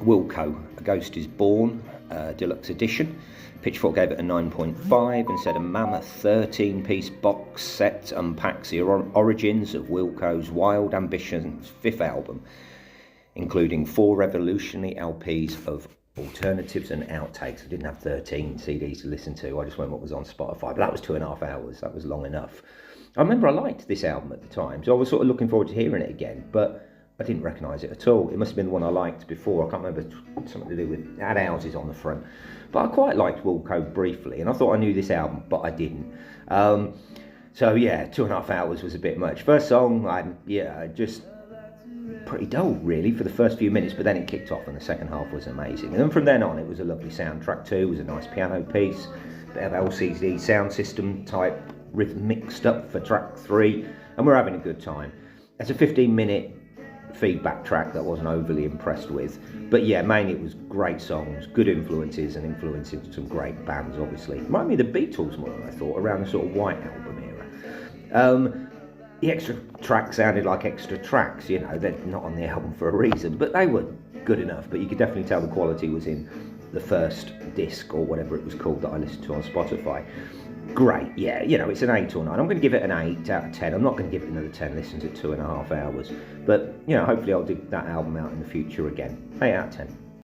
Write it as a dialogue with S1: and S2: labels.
S1: Wilco, A Ghost is Born, Deluxe Edition. Pitchfork gave it a 9.5 and said a mammoth 13-piece box set unpacks the origins of Wilco's Wild Ambitions' fifth album, including 4 revolutionary LPs of alternatives and outtakes. I didn't have 13 CDs to listen to, I just went what was on Spotify, but that was 2.5 hours, that was long enough. I remember I liked this album at the time, so I was sort of looking forward to hearing it again, but I didn't recognise it at all. It must have been the one I liked before. I can't remember, something to do with, it had houses on the front. But I quite liked Wilco briefly, and I thought I knew this album, but I didn't. So yeah, 2.5 hours was a bit much. First song, just pretty dull really for the first few minutes, but then it kicked off and the second half was amazing. And then from then on, it was a lovely soundtrack too. It was a nice piano piece, bit of LCD sound system type rhythm mixed up for track 3, and we're having a good time. It's a 15-minute feedback track that I wasn't overly impressed with, but yeah, mainly it was great songs, good influences, and influencing some great bands obviously. Reminded me of the Beatles more than I thought, around the sort of White Album era. The extra tracks sounded like extra tracks, you know, they're not on the album for a reason, but they were good enough. But you could definitely tell the quality was in the first disc, or whatever it was called, that I listened to on Spotify. Great, yeah, you know, it's an 8 or 9. I'm going to give it an 8 out of 10. I'm not going to give it another 10 listens at 2.5 hours. But, you know, hopefully I'll dig that album out in the future again. 8 out of 10.